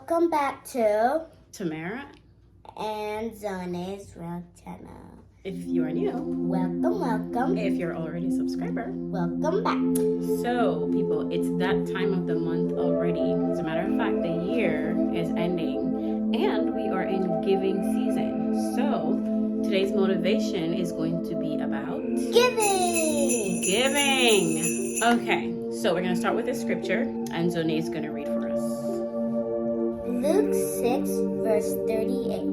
Welcome back to Tamera. and Xone's Real Channel. If you are new, Welcome. if you're already a subscriber, Welcome back. so people, it's that time of the month already. As a matter of fact, the year is ending and we are in giving season. So today's motivation is going to be about giving. Okay, so we're going to start with the scripture and Xone is going to read for us. Luke 6, verse 38.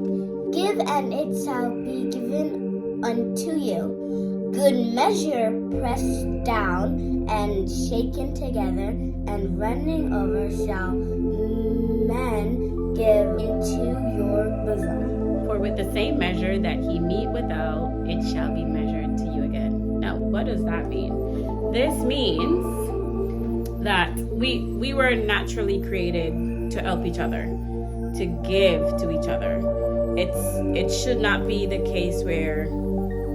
Give, and it shall be given unto you. Good measure, pressed down and shaken together, and running over shall men give into your bosom. For with the same measure that he mete withal, it shall be measured to you again. Now, what does that mean? This means that we were naturally created to help each other, to give to each other. It should not be the case where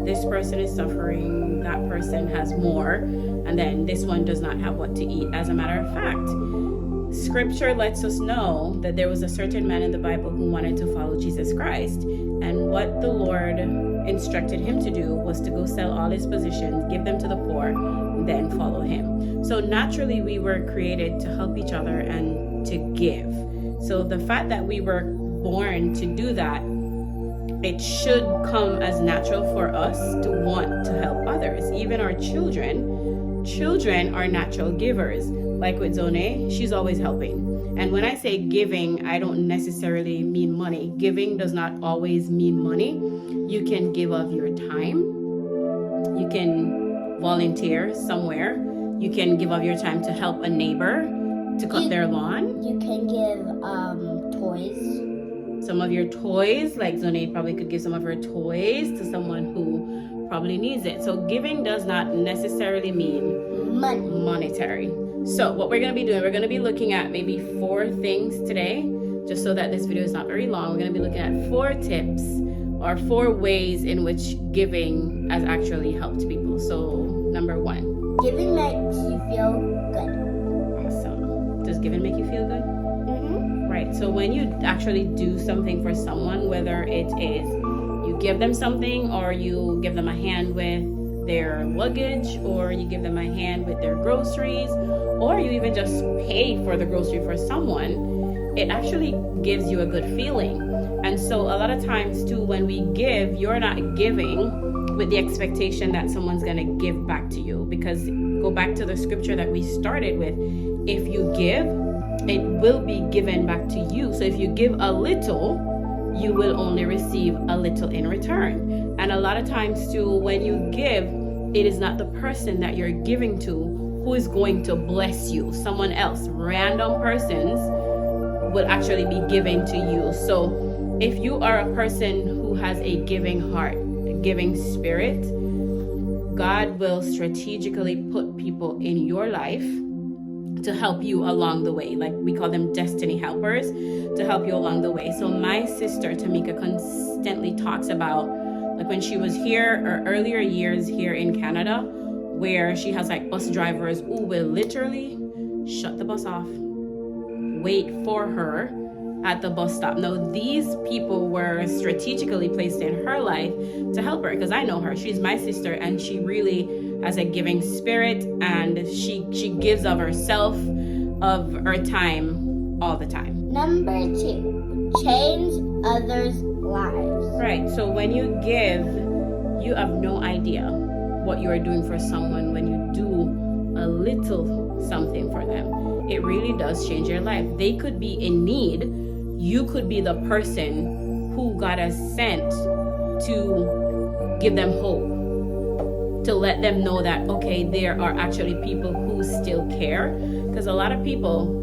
this person is suffering, that person has more, and then this one does not have what to eat. As a matter of fact, scripture lets us know that there was a certain man in the Bible who wanted to follow Jesus Christ, and what the Lord instructed him to do was to go sell all his possessions, give them to the poor, then follow him. So naturally we were created to help each other and to give. So the fact that we were born to do that, it should come as natural for us to want to help others. Even our children are natural givers. Like with Xone, she's always helping. And when I say giving, I don't necessarily mean money. Giving does not always mean money. You can give of your time. You can volunteer somewhere. You can give of your time to help a neighbor to cut their lawn. You can give toys. Some of your toys, like Xone probably could give some of her toys to someone who probably needs it. So giving does not necessarily mean monetary. So what we're going to be doing, we're going to be looking at maybe 4 things today, just so that this video is not very long. We're going to be looking at 4 tips or 4 ways in which giving has actually helped people. So number 1. Giving makes you feel good. Awesome. Does giving make you feel good? Mm-hmm. Right. So when you actually do something for someone, whether it is you give them something or you give them a hand with their luggage or you give them a hand with their groceries or you even just pay for the grocery for someone, it actually gives you a good feeling. And so a lot of times too, when we give, you're not giving with the expectation that someone's going to give back to you, because go back to the scripture that we started with. If you give, it will be given back to you. So if you give a little, you will only receive a little in return. And a lot of times too, when you give, it is not the person that you're giving to who is going to bless you. Someone else, random persons, will actually be given to you. So if you are a person who has a giving heart, a giving spirit, God will strategically put people in your life to help you along the way. Like we call them destiny helpers, to help you along the way. So my sister Tamika constantly talks about, like when she was here or earlier years here in Canada, where she has like bus drivers who will literally shut the bus off, wait for her at the bus stop. Now these people were strategically placed in her life to help her, because I know her. She's my sister and she really has a giving spirit, and she gives of herself, of her time, all the time. Number 2, change others' lives. Right. So when you give, you have no idea what you are doing for someone. When you do a little something for them, it really does change your life. They could be in need. You could be the person who God has sent to give them hope, to let them know that, okay, there are actually people who still care. Because a lot of people,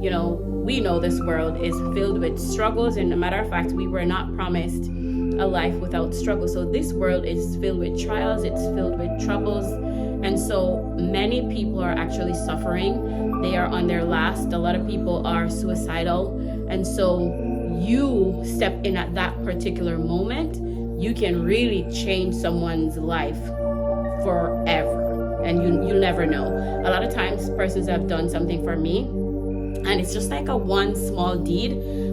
we know this world is filled with struggles, and no matter of fact, we were not promised a life without struggle. So this world is filled with trials, it's filled with troubles, and so many people are actually suffering. They are on their last. A lot of people are suicidal, and so you step in at that particular moment, you can really change someone's life forever, and you never know. A lot of times persons have done something for me and it's just like a one small deed,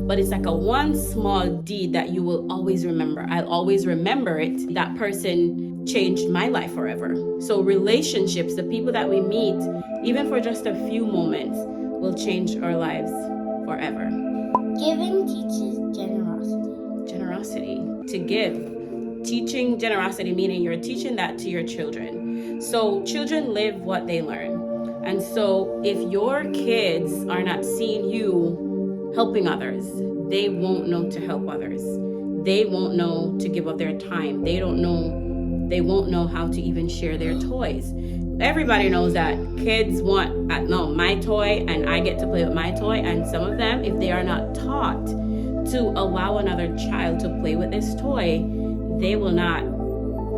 but it's like a one small deed that you will always remember. I'll always remember it. That person changed my life forever. So relationships, the people that we meet, even for just a few moments, will change our lives forever. Giving teaches generosity. Generosity, to give. Teaching generosity, meaning you're teaching that to your children. So children live what they learn. And so if your kids are not seeing you helping others, they won't know to help others. They won't know to give up their time. They won't know how to even share their toys. Everybody knows that kids want, my toy, and I get to play with my toy. And some of them, if they are not taught to allow another child to play with this toy, they will not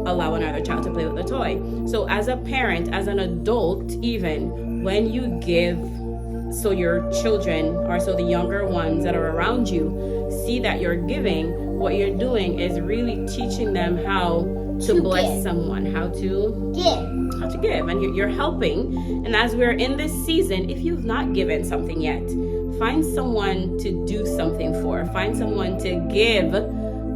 allow another child to play with the toy. So as a parent, as an adult, even when you give, so your children, or so the younger ones that are around you, see that you're giving, what you're doing is really teaching them how to bless give. someone, how to give, and you're helping. And as we're in this season, if you've not given something yet, find someone to do something for. Find someone to give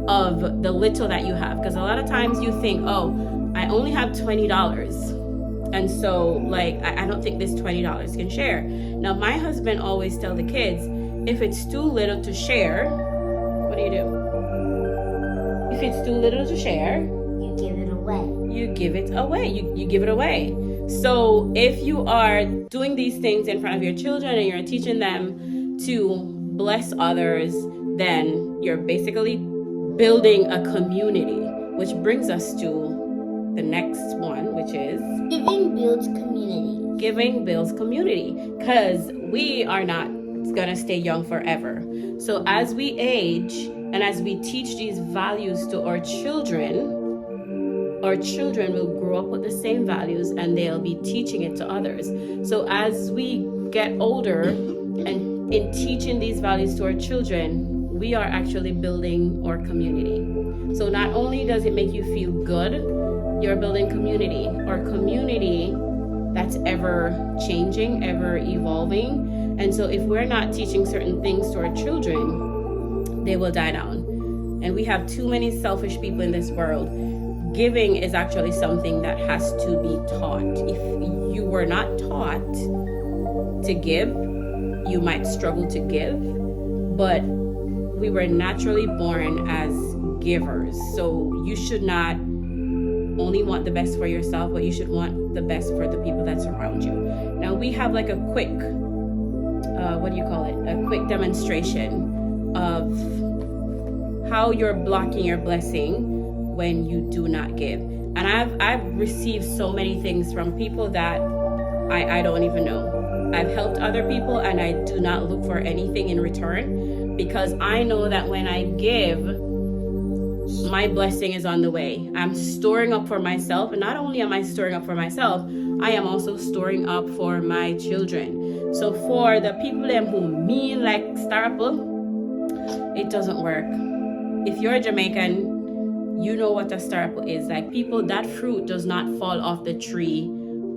of the little that you have, because a lot of times you think, oh, I only have $20, and so like I don't think this $20 can share. Now my husband always tell the kids, if it's too little to share, what do you do? If it's too little to share, you give it away. You give it away. You give it away. So if you are doing these things in front of your children and you're teaching them to bless others, then you're basically building a community, which brings us to the next one, which is Giving builds community. Giving builds community, because we are not gonna stay young forever. So as we age and as we teach these values to our children will grow up with the same values and they'll be teaching it to others. So as we get older and in teaching these values to our children, we are actually building our community. So not only does it make you feel good, you're building community, or community that's ever changing, ever evolving. And so if we're not teaching certain things to our children, they will die down. And we have too many selfish people in this world. Giving is actually something that has to be taught. If you were not taught to give, you might struggle to give, but we were naturally born as givers. So you should not only want the best for yourself, but you should want the best for the people that surround you. Now we have like a quick, a quick demonstration of how you're blocking your blessing when you do not give. And I've received so many things from people that I don't even know. I've helped other people and I do not look for anything in return, because I know that when I give, my blessing is on the way. I'm storing up for myself, and not only am I storing up for myself, I am also storing up for my children. So for the people them who mean like star apple, it doesn't work. If you're Jamaican, you know what a star apple is. Like, people, that fruit does not fall off the tree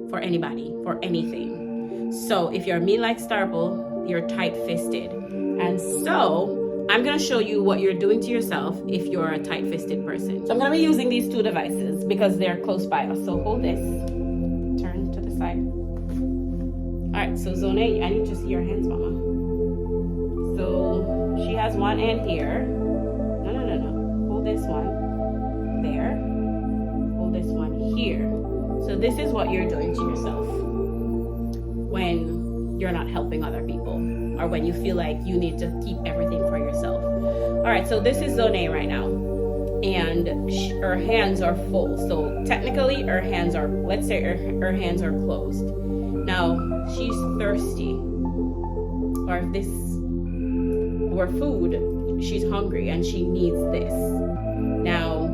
for anybody, for anything. So if you're mean like star apple, you're tight-fisted. And so I'm gonna show you what you're doing to yourself if you're a tight-fisted person. So I'm gonna be using these two devices because they're close by us. So hold this, turn to the side. All right, so Xone, I need to see your hands, mama. So she has one hand here. No. Hold this one there. Hold this one here. So this is what you're doing to yourself when you're not helping other people, or when you feel like you need to keep everything for yourself. All right, so this is Xone right now, and her hands are full. So technically her hands are, let's say her hands are closed. Now she's thirsty, or if this were food, she's hungry and she needs this. Now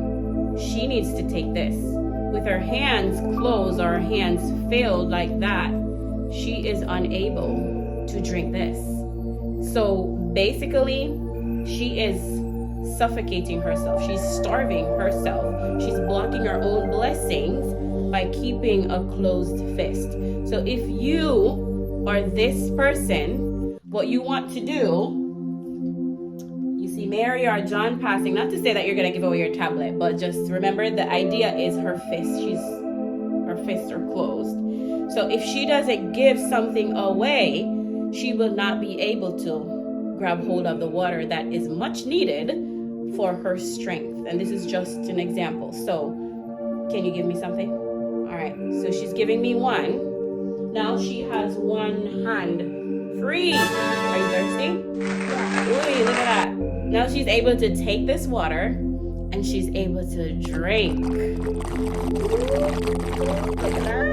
she needs to take this. With her hands closed or her hands filled like that, she is unable to drink this. So basically, she is suffocating herself. She's starving herself. She's blocking her own blessings by keeping a closed fist. So if you are this person, what you want to do Mary or John passing, not to say that you're going to give away your tablet, but just remember the idea is her fists are closed. So if she doesn't give something away, she will not be able to grab hold of the water that is much needed for her strength. And this is just an example. So can you give me something? All right, so she's giving me one. Now she has one hand free. Are you thirsty? Ooh, look at that. Now she's able to take this water and she's able to drink. Look at that.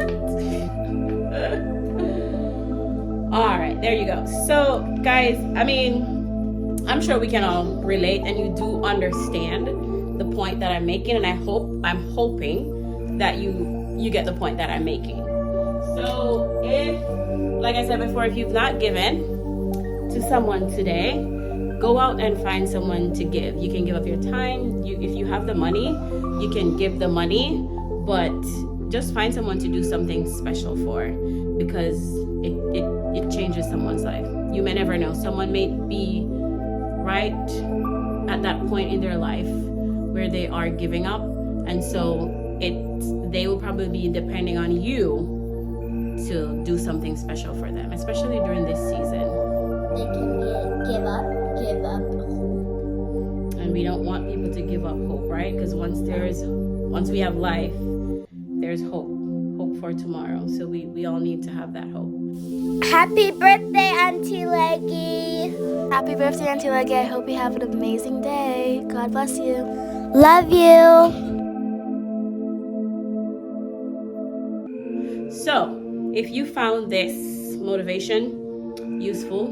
All right, there you go. So guys, I mean, I'm sure we can all relate and you do understand the point that I'm making, and I'm hoping that you get the point that I'm making. So if, like I said before, if you've not given to someone today, go out and find someone to give. You can give up your time. If you have the money, you can give the money, but just find someone to do something special for, because it changes someone's life. You may never know. Someone may be right at that point in their life where they are giving up, and so they will probably be depending on you to do something special for them, especially during this season. They can give up hope. And we don't want people to give up hope, right? Because once we have life, there's hope for tomorrow. So we all need to have that hope. Happy birthday, Auntie Leggy. Happy birthday, Auntie Leggy. I hope you have an amazing day. God bless you. Love you. So, if you found this motivation useful,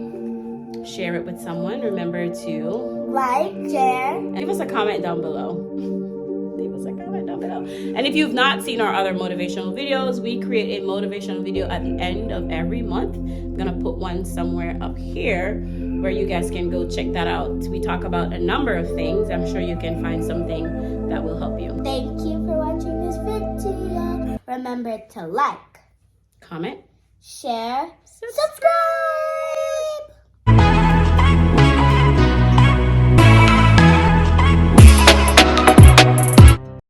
share it with someone. Remember to Like, share. and leave us a comment down below. And if you've not seen our other motivational videos, we create a motivational video at the end of every month. I'm gonna put one somewhere up here where you guys can go check that out. We talk about a number of things. I'm sure you can find something that will help you. Thank you for watching this video. Remember to like, Comment, share, subscribe.